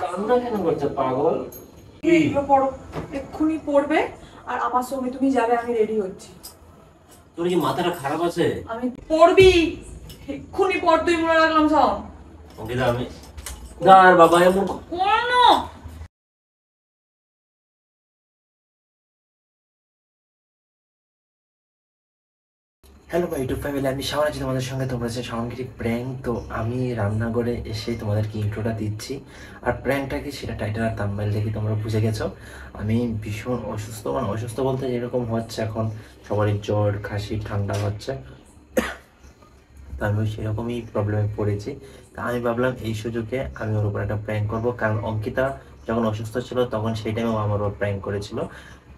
কান্না কেন করছে পাগল? পড়ো, এক্ষুনি পড়বে আর আমার সঙ্গে তুমি যাবে। আমি রেডি হচ্ছি। তোর কি মাথাটা খারাপ আছে? আমি পড়বি, এক্ষুনি পড়। তুই মনে রাখলাম সব। অঙ্কিতা আমি দাঁড় বাবা এমন কেন? হ্যালো মাই ইউটিউব ফ্যামিলি, আমি শাওন আছি তোমাদের সঙ্গে। তোমরা যে সামগ্রিক প্র্যাঙ্ক, তো আমি রান্নাঘরে এসে তোমাদেরকে ইন্ট্রোটা দিচ্ছি। আর প্র্যাঙ্কটা কি সেটা টাইটেল আর থাম্বনেল দেখে তোমরা বুঝে গেছো। আমি ভীষণ অসুস্থ, মানে অসুস্থ বলতে যেরকম হচ্ছে এখন সবারই জ্বর কাশি ঠান্ডা হচ্ছে, তো আমি সেরকমই প্রবলেমে পড়েছি। তা আমি ভাবলাম এই সুযোগে আমি ওর উপর একটা প্র্যাঙ্ক করবো, কারণ অঙ্কিতা যখন অসুস্থ ছিল তখন সেই টাইমেও আমার ওর প্র্যাঙ্ক করেছিল।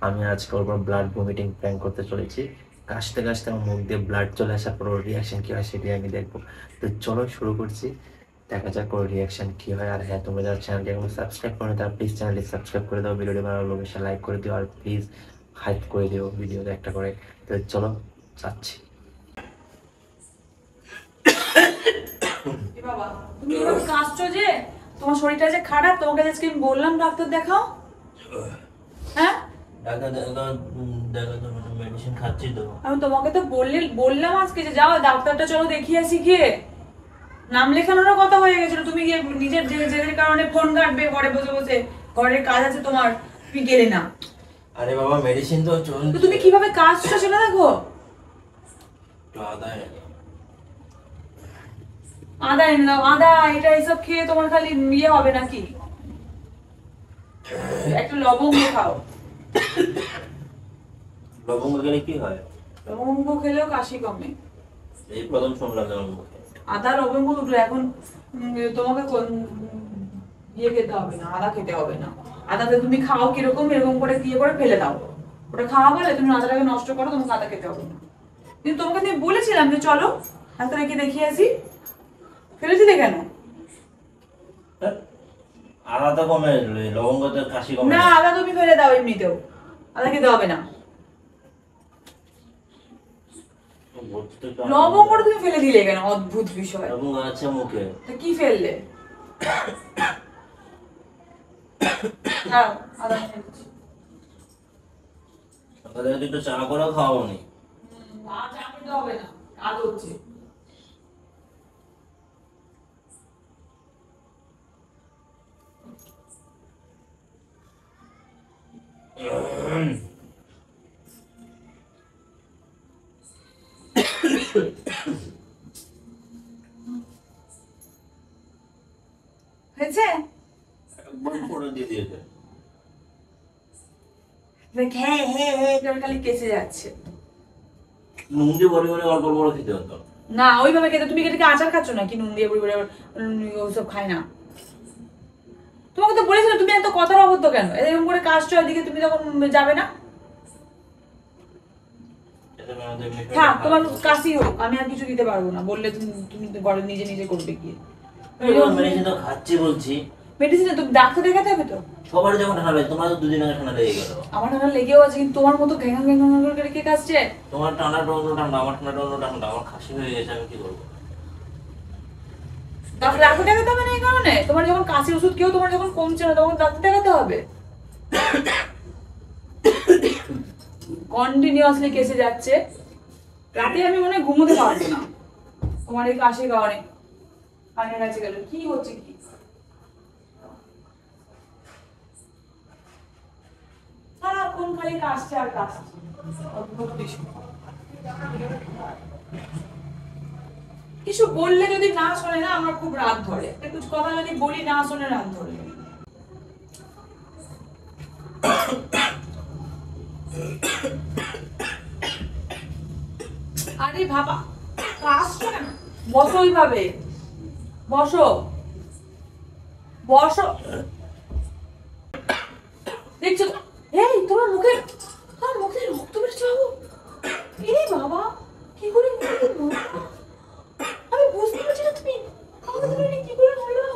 আমি আজকে ওর উপর ব্লাড ভমিটিং প্র্যাঙ্ক করতে চলেছি। কাশতে কাশতে আমার মুখ দিয়ে ব্লাড চলে আসার পর ওর রিয়াকশন কী হয় সেটাই আমি দেখবো। তো চলো শুরু করছি, দেখা যাক ওর রিয়াকশন কী হয়। আর হ্যাঁ, তোমরা যারা চ্যানেলটি এখন সাবস্ক্রাইব করে তারা প্লিজ চ্যানেলটি সাবস্ক্রাইব করে দাও, ভিডিওটি ভালো লাগলে অবশ্যই লাইক করে দিও, আর প্লিজ হাইপ করে দিও ভিডিওতে একটা করে। তো চলো যাচ্ছি। বাবা তুমি এরকম কাঁদছো যে? তোমার শরীরটা যে খারাপ, তোমাকে আজকে আমি বললাম ডাক্তার দেখাও। হ্যাঁ মেডিসিন খাচ্ছি তো। আমি তোমাকে তো বললাম আজকে যে যাও ডাক্তারটা চলো দেখিয়ে আসি গিয়ে। নাম লেখানোর কথা হয়ে গেছিল, তুমি গিয়ে নিজের জেদের কারণে ফোন কাটবে ঘরে বসে বসে, ঘরের কাজ আছে তোমার, তুমি গেলে না। আরে বাবা মেডিসিন তো চলছে। তুমি কিভাবে কাজটা সেটা দেখো। আদা এনে দাও, আদা। এটা এসব খেয়ে তোমার খালি ইয়ে হবে নাকি? একটু লবঙ্গ খাও। লবঙ্গ খেলে কি হয়? লবঙ্গ খেলেও কাশি কমে। এই প্রথম শুনলাম লবঙ্গ। আদা লবঙ্গ দুটো। এখন তোমাকে ইয়ে খেতে হবে না, আদা খেতে হবে না। আদাতে তুমি খাও কিরকম, এরকম করে দিয়ে করে ফেলে দাও। ওটা খাওয়া বলে তুমি আদাটাকে নষ্ট করো, তোমাকে আদা খেতে হবে না। কিন্তু তোমাকে আমি বলেছিলাম যে চলো ডাক্তারকে দেখিয়ে আসি। ফেলেছিলে কেন? আদা তো কমে, লবঙ্গ তো কাশি কমে না, আদা তুমি ফেলে দাও এমনিতেও। আদা খেতে হবে না। লবঙ্গটা তুমি ফেলে দিলে কেন? অদ্ভুত বিষয়। লবঙ্গ আছে মুখে। তা কি ফেললে? দাও, আদা ফেলছি। সকালে একটু চা করে খাওয়াবনি। না, চা খেতে হবে না, কাজ হচ্ছে। হয়েছে? একবার করে দিয়ে দিয়েছে। হ্যাঁ হ্যাঁ হ্যাঁ করে খালি কেসে যাচ্ছে। নুন দিয়ে বড় বড় অল্প বড় খেতে হতো না, ওইভাবে খেতে। তুমি এটাকে আচার খাচ্ছ নাকি? নুন দিয়ে বুড়ি ওসব খায় না। তোমাকে তো বলেছিলাম, তুমি এত কথার অবদ্ধ কেন? এরকম করে কাজটা ওইদিকে তুমি তখন যাবে না। হ্যাঁ, তোমার কাশি হোক, আমি আর কিছু দিতে পারবো না। বললে তুমি তো ঘরে নিজে নিজে করবে কি? মেডিসিন তো খাচ্ছি বলছি। মেডিসিনে তুমি ডাক্তার দেখাতে হবে তো। সবার যখন ঠান্ডা লাগে, তোমার তো দুদিন আগে ঠান্ডা লেগে গেল। আমার ঠান্ডা লেগেও আছে, কিন্তু তোমার মতো ঘ্যাং ঘ্যাং ঘ্যাং করে কে কাশছে? তোমার ঠান্ডাটা অন্য ঠান্ডা, আমার ঠান্ডাটা অন্য ঠান্ডা। আমার খাসি হয়ে গেছে, আমি কি করবো? ডাক্তার দেখাতে হবে না এই কারণে? তোমার যখন কাশির ওষুধ কেউ তোমার যখন কমছে না, তখন ডাক্তার দেখাতে হবে। কন্টিনিউয়াসলি কেসে যাচ্ছে। রাতে আমি মনে হয় ঘুমোতে পারবো না তোমার এই কাশির কারণে। কানের কাছে গেল, কি হচ্ছে কি? সারাক্ষণ খালি কাশছে আর কাশছে। অদ্ভুত বিষয়। কিছু বললে যদি না শোনে না, আমার খুব রাগ ধরে। একটু কথা যদি বলি না শোনে, রাগ ধরে। আরে বাবা, কাশছো কেন? বসো ওইভাবে, বসো বসো। দেখছো তো? এই তোমার মুখে রক্ত বেরোচ্ছে বাবু। এই বাবা, কি করে? আমি বুঝতে পারছি না, তুমি আমাকে তুমি কি করে হলো?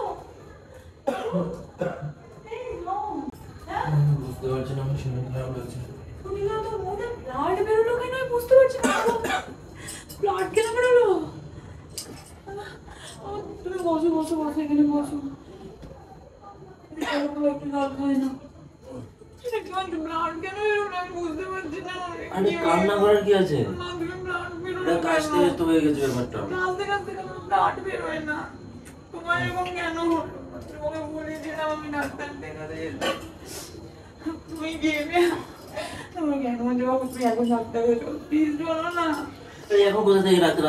বুঝতে পারছি না, আমার শরীর খারাপ লাগছে। তুমি না তো মুখে ব্লাড বেরোলো কেন? আমি বুঝতে পারছি না। ব্লাড কেন বেরোলো? তুমি বসো বসো বসো, এখানে বসো। একটু জল খাই না। ব্লাড কেন বেরোলো আমি বুঝতে পারছি না। আরে কান্না করার কি আছে? ব্লাড বেরোলো, কাশতে তো হয়ে গেছে ব্যাপারটা। কাশতে কাশতে ব্লাড বেরোয় না। তোমার এরকম কেন হলো? তোমাকে বলেছিলাম আমি ডাক্তার দেখাতে যেতে। তুমি গেলে তুমি কেন যাবো? তুমি এখন ডাক্তার চলো, প্লিজ চলো না। এখন কোথা থেকে রাত্রে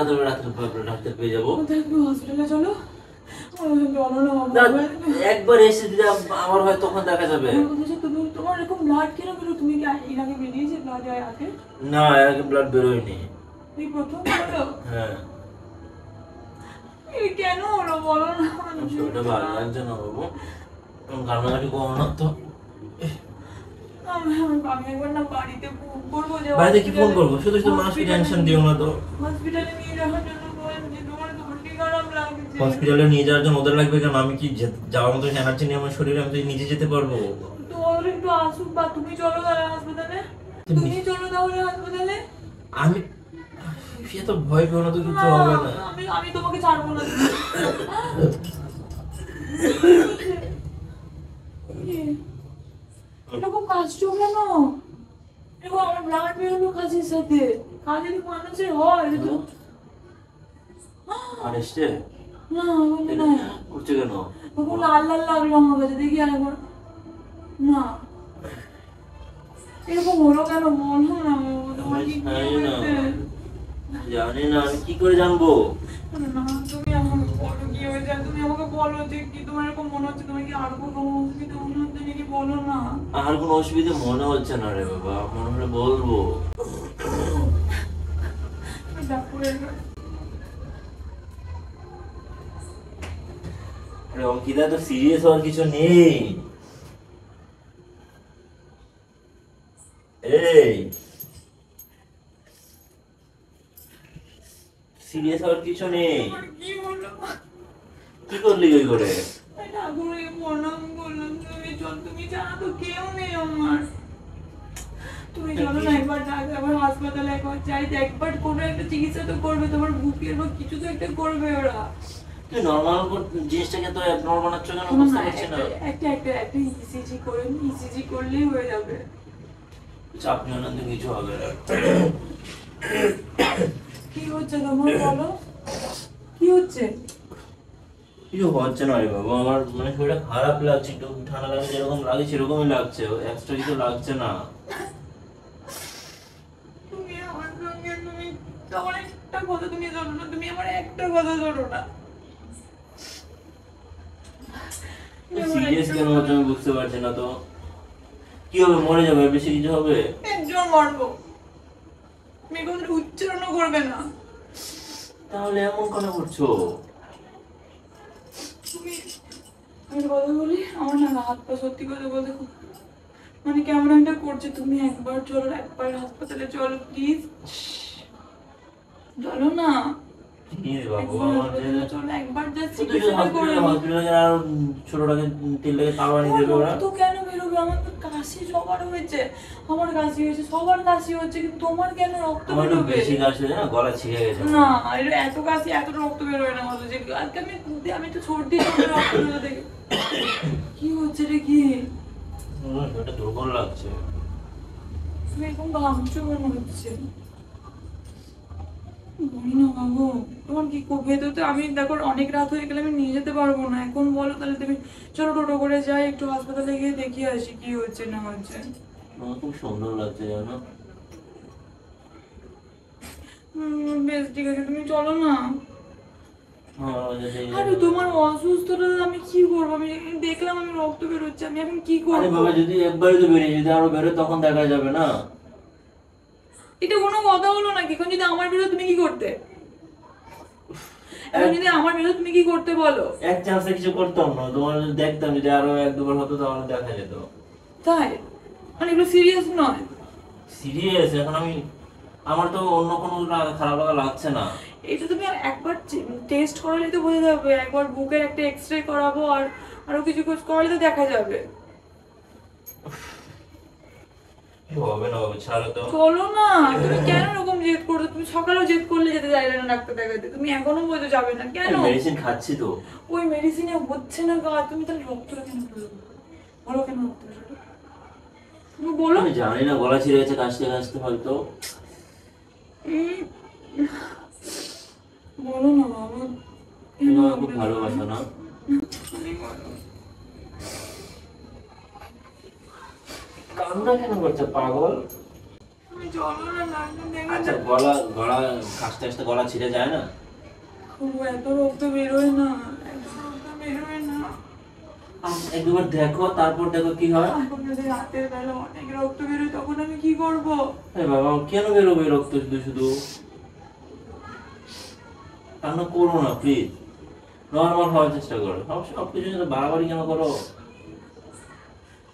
ডাক্তার পেয়ে যাবো? কোথায় তুমি হসপিটালে চলো। চলো না বাবা। একবার এসে দিলে আমার হয় তখন দেখা যাবে। তুমি তোমার এরকম ব্লাড কেন বেরো? তুমি কি এর আগে বেরিয়েছে ব্লাড আগে? না, এর আগে ব্লাড বেরোয়নি। এই প্রথম হলো? হ্যাঁ। এই কেন হলো বলো না। শরীরটা ভালো লাগছে না বাবু, কান্নাকাটি করো না তো। আমি একবার না বাড়িতে ফোন করবো যে বাড়িতে কি ফোন করবো? শুধু শুধু মানুষকে টেনশন দিও না তো। হসপিটালে নিয়ে যাওয়ার জন্য বলেন যে তোমার শরীর খারাপ লাগছে। হসপিটালে নিয়ে যাওয়ার জন্য ওদের লাগবে কেন? আমি কি যাওয়ার মতো এনার্জি নেই আমার শরীরে? আমি তো নিজে যেতে পারবো। তো ওরা একটু আসুক, বা তুমি চলো তাহলে হাসপাতালে। তুমি চলো তাহলে হাসপাতালে। আমি সে তো ভয় পেও না তো, কিছু হবে না। আমি তোমাকে ছাড়বো না। এরকম কাজটা কেন? এরকম আমার ব্লাড বেরোলো কাজের সাথে। কাজ যদি মানুষের হয় এটা তো আর এসছে না, বলে না। উঠছে কেন? ওরকম লাল লাল লাগলো আমার কাছে, দেখি আরেকবার। না এরকম হলো কেন বলো না। তোমার কি হয়েছে? জানি না, আমি কি করে জানবো? না তুমি আমাকে বলো কি হয়েছে। তুমি আমাকে বলো যে কি তোমার এরকম মনে হচ্ছে। তুমি কি আর কোনো অসুবিধা মনে হচ্ছে নাকি? বলো না। আর কোনো অসুবিধা মনে হচ্ছে না রে বাবা, মনে হলে বলবো। অঙ্কিতা, তো সিরিয়াস হওয়ার কিছু নেই। এই সিরিয়াস হওয়ার কিছু নেই। কি হলো? কি করলি ওই করে? ঠাকুরকে প্রণাম করলাম। তুমি জানো তো কেউ নেই আমার। তুমি চলো না একবার একবার হাসপাতালে একবার যাই, একবার কোনো একটা চিকিৎসা তো করবে। তোমার বুকের বা কিছু তো একটা করবে ওরা। তুই নরমাল জিনিসটাকে তো অ্যাবনর্মাল বানাচ্ছ কেন? বুঝতে পারছি না। একটা ইসিজি করে, ইসিজি করলেই হয়ে যাবে। চাপ নিও না, কিছু হবে না। কি হচ্ছে তোমার বলো? কি হচ্ছে? কিছু হচ্ছে না রে বাবা, আমার মানে শরীরটা খারাপ লাগছে, একটু ঠান্ডা লাগছে, যেরকম লাগে সেরকমই লাগছে, এক্সট্রা কিছু লাগছে না। তুমি আমার সঙ্গে তোমার একটা কথা তুমি ধরো না। তুমি আমার একটা কথা ধরো না। সিরিয়াস কেন হচ্ছে আমি বুঝতে পারছি না তো। কি হবে? মরে যাবে? বেশি কিছু হবে? একজন মরবো। তুমি কথাটা উচ্চারণও করবে না। তাহলে এমন কেন করছো? তুমি আমি কথা বলি, আমার না হাত পা সত্যি কথা বলতে খুব মানে কেমন একটা করছে। তুমি একবার চলো, একবার হাসপাতালে চলো প্লিজ। চলো না। প্লিজ বাবু, একবার আমার হাসপাতালে চলো, একবার জাস্ট তুই চিকিৎসা করে নিই। হসপিটালে আর ছোটটাকে তেলটাকে তাড়ানি দেবে ওরা। তো কেন বেরোবে? আমার তো কাশি সবার হয়েছে। আমার কাশি হয়েছে, সবার কাশি হচ্ছে, কিন্তু তোমার কেন রক্ত আমার একটু বেরোবে? বেশি কাশি হয়েছে না, গলা ছিঁড়ে গেছে। না এত কাশি এত রক্ত বেরোয় না বলো যে আজকে আমি তো সর্দি রক্ত বেরো দেখে। কি হচ্ছে রে? কি এটা দুর্বল লাগছে। তুমি এরকম ঘামছো মনে হচ্ছে। বলি না বাবু, তোমার কি ভেতর তো আমি দেখো অনেক রাত হয়ে গেলে আমি নিয়ে যেতে পারবো না। এখন বলো তাহলে তুমি চলো টোটো করে যাই, একটু হাসপাতালে গিয়ে দেখিয়ে আসি কি হচ্ছে না হচ্ছে। আমার খুব সুন্দর লাগছে জানো। বেশ ঠিক আছে, তুমি চলো না। আরে আরে তোমার অসুস্থতা আমি কি করবো? আমি দেখলাম আমি রক্ত বেরোচ্ছে, আমি এখন কি করবো? বাবা, যদি একবারই তো বেরিয়ে, যদি আরো বেরোয় তখন দেখা যাবে না। এটা কোনো কথা হলো নাকি? এখন যদি আমার বেরো তুমি কি করতে? এখন যদি আমার বেরো তুমি কি করতে বলো? এক চান্সে কিছু করতাম না, তোমার যদি দেখতাম, যদি আরো এক দুবার হতো তাহলে দেখা যেত। তাই মানে এগুলো সিরিয়াস নয়? সিরিয়াস। এখন আমি আমার তো অন্য কোনো খারাপ লাগা লাগছে না। এটা তুমি একবার টেস্ট করালে তো বোঝা যাবে। একবার বুকের একটা এক্সরে করাবো, আর আরো কিছু করালে তো দেখা যাবে। হবে না বাবু, ছাড়ো তো। চলো না, তুমি কেন এরকম জেদ করছো? তুমি সকালেও জেদ করলে যেতে চাইলে না ডাক্তার দেখাতে, তুমি এখনো বলতে যাবে না কেন? মেডিসিন খাচ্ছি তো। ওই মেডিসিনে হচ্ছে না কাজ, তুমি তাহলে রক্তটা কেন বলো? বলো কেন রক্ত বেরোলো? তুমি বলো। আমি জানি না, গলা ছিঁড়ে গেছে কাশতে কাশতে হয়তো। বলো না বাবা, তুমি আমাকে খুব ভালোবাসো না? কান্না কেন করছো পাগল? তুমি চলো না, ডাক্তার দেখে আচ্ছা, গলা গলা কাশতে কাশতে গলা ছিঁড়ে যায় না? এত রক্ত বেরোয় না, এত রক্ত বেরোয় না। এক দুবার দেখো, তারপর দেখো কি হয়। এখন যদি রাতের বেলা অনেক রক্ত বেরোয় তখন আমি কি করবো? বাবা, কেন বেরোবে রক্ত শুধু শুধু? কান্না করো না প্লিজ, নর্মাল হওয়ার চেষ্টা করো। সবকিছু সাথে বাড়াবাড়ি কেন করো?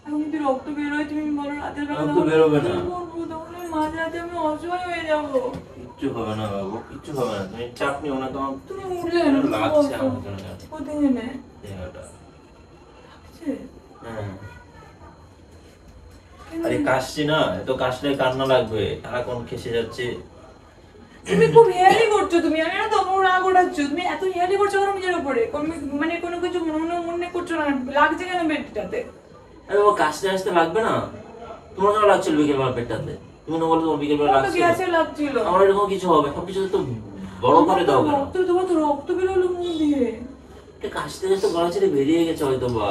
এখন যদি রক্ত বেরোয়, তুমি বলো রাতের বেলা রক্ত বেরোবে না। কি করবো? তখন আমি মাঝরাতে আমি অসহায় হয়ে যাবো। কিচ্ছু হবে না বাবু, কিচ্ছু হবে না, তুমি চাপ নিও না। তোমার তুমি উঠলে না, তুমি লাগছে বলছো। আমার জন্য কোথায় এনে? দেহটা। লাগছে? হ্যাঁ, আরে কাশছি না, এত কাশলে কান্না লাগবে, সারাক্ষণ খেসে যাচ্ছে। তুমি খুব হেয়ালি করছো, তুমি আমি না তোমার রাগ ওঠাচ্ছ, তুমি এত হেয়ালি করছো কেন নিজের উপরে? মানে কোনো কিছু মনে মনে করছো না, লাগছে কেন পেটটাতে? আরে বাবা, কাশতে কাশতে লাগবে না? তোমার কেন লাগছিল বিকেল বেলা পেটটাতে? তুমি না বলো তোমার বিকেল বেলা কত লাগছে? গ্যাসে লাগছিল। আমার এরকম কিছু হবে? সবকিছু তো বড় করে দাও কেন? তোমার তো রক্ত বেরোলো মুখ দিয়ে। এটা কাশতে কাশতে গলা ছেড়ে বেরিয়ে গেছে হয়তো, বা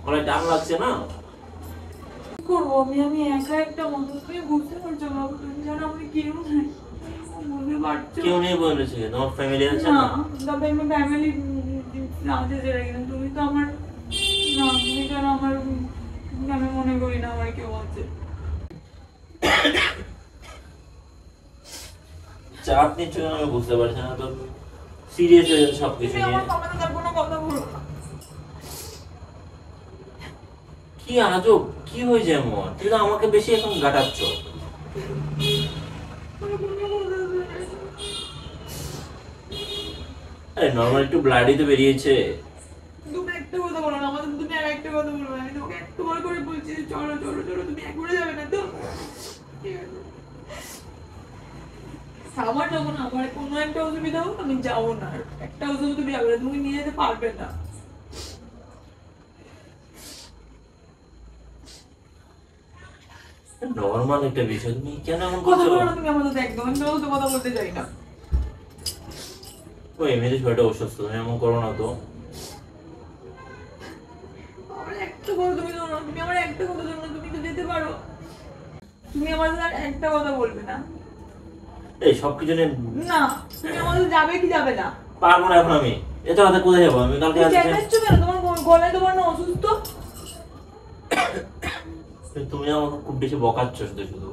গলায় টান লাগছে না। কি করবো আমি একা একটা মানুষ, তুমি বুঝতে পারছো বাবু? তুমি জানো আমি কেউ নাই, বুঝতে পারছো? কেউ নেই বলেছে? তোমার ফ্যামিলি আছে না, না? তবে আমি ফ্যামিলি আছে যেটা, কিন্তু তুমি তো আমার না, তুমি জানো আমার, আমি মনে করি না আমার কেউ আছে। চাপ নিচ্ছ কেন আমি বুঝতে পারছি না তো। সিরিয়াস হয়ে যাচ্ছে সবকিছু তুমি নিয়ে। আমার সামনে তার কোনো কথা বলো না। কি আজব, কি হয়েছে এমন? তুমি তো আমাকে বেশি এখন গাটাচ্ছ। আরে নর্মাল একটু ব্লাডই তো বেরিয়েছে। তুমি একটা কথা বলো না আমাদের, তুমি আর একটা কথা বলো না। আমি তোমাকে একবার করে বলছি যে চলো চলো চলো, তুমি একবারে যাবে না তো? ঠিক আছে, আমার যখন আমার কোনো একটা অসুবিধা হোক আমি যাবো না, আর একটা অসুবিধা তুমি যাবে না, তুমি নিয়ে যেতে পারবে না। নর্মাল একটা বিষয়, তুমি কেন এমন কথা করছো? বলো না তুমি আমার সাথে, একদম আমি তোমার সাথে কথা বলতে চাই না। ও এমনিতে শরীরটা অসুস্থ, তুমি এমন করো না তো। আমার একটা কথা তুমি শোনো, তুমি আমার একটা কথা শোনো, তুমি তো যেতে পারো। তুমি আমার সাথে আর একটা কথা বলবে না। এই সবকিছু নিয়ে না, তুমি আমার সাথে যাবে কি যাবে না? পারবো না এখন আমি। এত রাতে কোথায় যাবো আমি? কালকে তুমি আসছি। চেঁচাচ্ছ কেন? তোমার গলায় তোমার না অসুস্থ? তুমি আমাকে খুব বেশি বকাচ্ছ শুধু শুধু।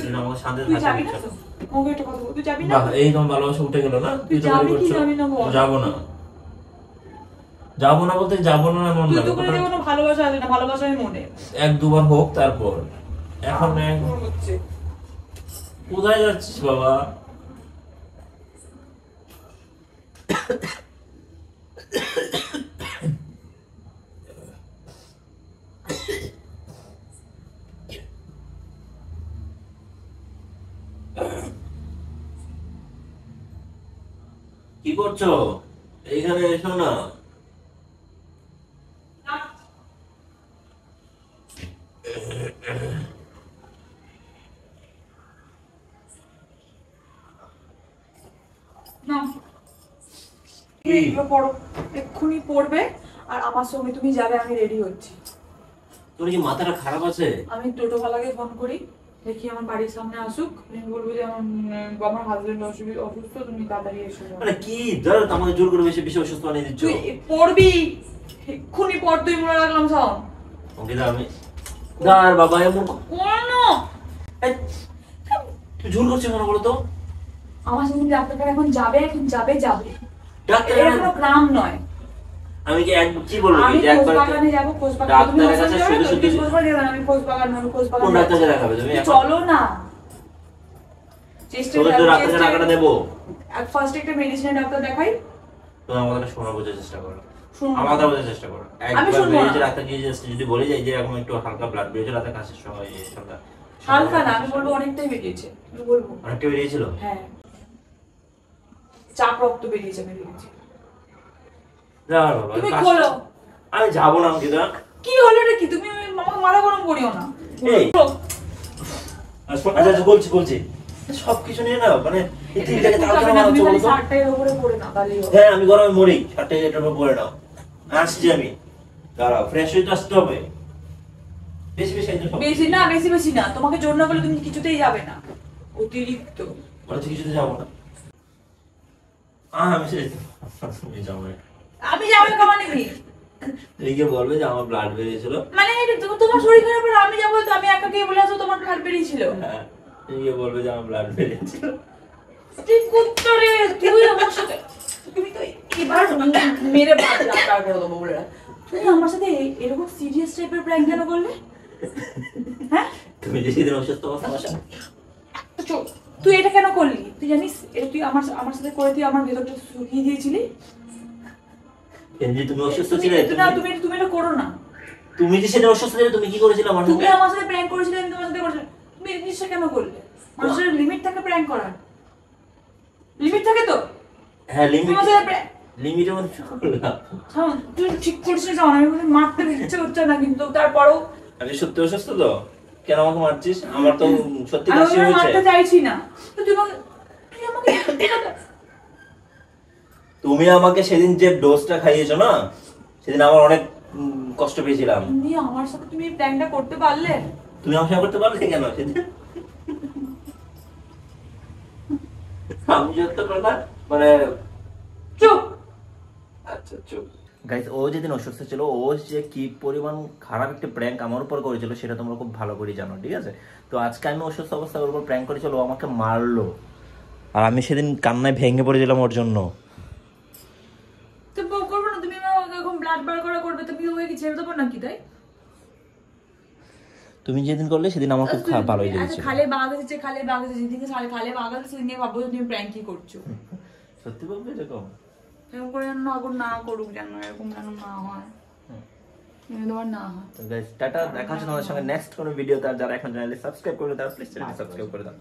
তুমি আমাকে শান্তি তুই থাকতে যাবি না দিচ্ছ তো? না। আমাকে একটা কথা বল, তুই যাবি না? বাহ, এই তোমার ভালোবাসা উঠে গেল না? তুই তো যাবি মনে কি করছো? যাবি না বল? যাবো না। যাবো না বলতে যাবো না এমন তুই না। তো করে যে কোনো ভালোবাসা আছে না, ভালোবাসাই মনে। এক দুবার হোক তারপর। এখন তোর হচ্ছে। কোথায় যাচ্ছিস বাবা? কি করছো? এইখানে এসো না। না, কি? এগুলো পড়ো, এক্ষুনি পড়বে আর আমার সঙ্গে তুমি যাবে, আমি রেডি হচ্ছি। তোর কি মাথাটা খারাপ আছে? আমি টোটোওয়ালাকে ফোন করি, দেখি আমার বাড়ির সামনে আসুক, আমি বলবো যে আমার হাজবেন্ড অসুস্থ, তুমি তাড়াতাড়ি এসো। মানে কি ধর আমাকে জোর করে বেশি বেশি অসুস্থ বানিয়ে দিচ্ছ? তুই পড়বি, এক্ষুনি পড়, তুই মনে রাখলাম সব। ওকে দা, আমি দাঁড় বাবা এমন কোন এই, তুই জোর করছিস কেন বলো তো? আমার সঙ্গে ডাক্তার এখন যাবে, এখন যাবে যাবে। ডাক্তার এটা কোনো গ্রাম নয়। আমি কি এক কি বলবো আমি কি একবার খোশবাগানে যাবো, খোশবাগানে তুমি ডাক্তারের কাছে হসপিটালে শুধু যাবে, শুধু তুমি খোশবাগানে যাবে না, আমি খোশবাগানে, আমি খোশবাগানে কোন ডাক্তারকে যাচ্ছি। দেখাবে তুমি তুই এখন? চলো না, চেষ্টা তোকে তো ডাক্তারকে টাকাটা দেবো। ফার্স্ট একটা মেডিসিনের ডাক্তার দেখাই। তুমি আমার কথা শোনা বোঝার চেষ্টা করো। শুনবো না। আলাদা বোঝার চেষ্টা করো। আমি একবার শুনবো বেরিয়েছে না। রাতে গিয়ে যদি বলে যাই যে এরকম একটু হালকা ব্লাড বেরিয়েছে রাতে কাশির সময় হালকা হালকা না, আমি বলবো অনেকটাই বেরিয়েছে, আমি বলবো। অনেকটা বেরিয়েছিল। হ্যাঁ, চাপ রক্ত বেরিয়েছে, আমি বেরিয়েছে। যা বাবা, তুমি খোলো। আমি যাবো না অঙ্কিতা। কি হলো রে কি, তুমি আমাকে মাথা গরম করিও না। এই আচ্ছা আচ্ছা বলছি সবকিছু নিয়ে না মানে এই তিনটাকে তাল কেন মারছো বলো তো? শার্টটা এর উপরে পরে না তাহলেই হবে। হ্যাঁ আমি গরমে মরি, শার্টটা এটার উপর পরে নাও। আসছি আমি, দাঁড়াও, ফ্রেশ হয়ে তো আসতে হবে। বেশি বেশি একদম বেশি না, বেশি বেশি না, তোমাকে জোর না করলে তুমি কিছুতেই যাবে না, অতিরিক্ত। মানে তুই কিছুতে যাবো না। আমি সেটা যাবো না। আমি যাবো না মানে কি? তুমি গিয়ে বলবে যে আমার ব্লাড বেরিয়েছিল। মানে তোমার শরীর খারাপ হলে আমি যাবো, তো আমি একা গিয়ে বলে আসবো তোমার ব্লাড বেরিয়েছিল? হ্যাঁ, তুমি গিয়ে বলবে যে আমার ব্লাড বেরিয়েছিল। তুই কুত্তরে, তুই আমার সাথে, তুমি তো এবার মেরে বাদ রাখা করে দেবো বলে রাখ। তুই আমার সাথে এরকম সিরিয়াস টাইপের প্র্যাঙ্ক কেন করলে? হ্যাঁ, তুমি যে সেদিন অসুস্থ অবস্থা তুই এটা কেন করলি? তুই জানিস এটা তুই আমার সাথে করে তুই আমার ভেতরটা শুকিয়ে দিয়েছিলি। যে তুমি অসুস্থ ছিলে, না, তুমি এটা করো না। তুমি যে সেদিন অসুস্থ ছিলে তুমি কি করেছিলে আমার তুমি সাথে? আমার সাথে প্র্যাঙ্ক করেছিলে, আমি তোমার সাথে করেছিলাম, তুমি এই জিনিসটা কেন করলে? মানুষের লিমিট থাকে প্র্যাঙ্ক করার, লিমিট থাকে তো। হ্যাঁ লিমিট, তোমার সাথে prank- লিমিটের মধ্যে করলাম। হ্যাঁ, তুই ঠিক করিস না, আমি বলি মারতে ইচ্ছে হচ্ছে না, কিন্তু তারপরেও আমি সত্যি অসুস্থ তো, কেন আমাকে মারছিস? আমার তো সত্যি আমি কাশি ওকে হয়েছে। মারতে চাইছি না, তো তুই আমাকে সত্যি কথা। তুমি আমাকে সেদিন যে ডোজটা খাইয়েছো না, সেদিন আমার অনেক কষ্ট পেয়েছিলাম। তুমি আমার সাথে তুমি এই প্ল্যানটা করতে পারলে? তুমি আমার সাথে করতে পারলে কেন সেদিন? আমি যত কথা মানে চুপ। আচ্ছা চুপ। গাইস, ও যেদিন অসুস্থ ছিল, ও যে কি পরিমাণ খারাপ একটা প্র্যাঙ্ক আমার উপর করেছিল সেটা তোমরা খুব ভালো করে জানো, ঠিক আছে? তো আজকে আমি অসুস্থ অবস্থায় ওর উপর প্র্যাঙ্ক করেছিল, ও আমাকে মারলো, আর আমি সেদিন কান্নায় ভেঙে পড়েছিলাম ওর জন্য। তো করবো না, তুমি আমাকে এখন ব্লাড বার করা করবে, তুমি ওকে কি ছেড়ে দেবো নাকি? তাই তুমি যেদিন করলে সেদিন আমার খুব ভালোই লেগেছিল। খালে বাগাচ্ছে, খালে বাগাচ্ছে, যেদিকে খালে বাগাচ্ছে সেদিকে ভাববো যে তুমি প্র্যাঙ্ক কি করছো। সত্যি বলবে এরকম? এরকম করে যেন না করুক, যেন এরকম যেন না হয়, তোমার না হয়। টাটা, দেখা হচ্ছে তোমাদের সঙ্গে নেক্সট কোনো ভিডিওতে। আর যারা এখন চ্যানেলে সাবস্ক্রাইব করবে তারা প্লিজ চ্যানেলটি সাবস্ক্রাইব করে দাও।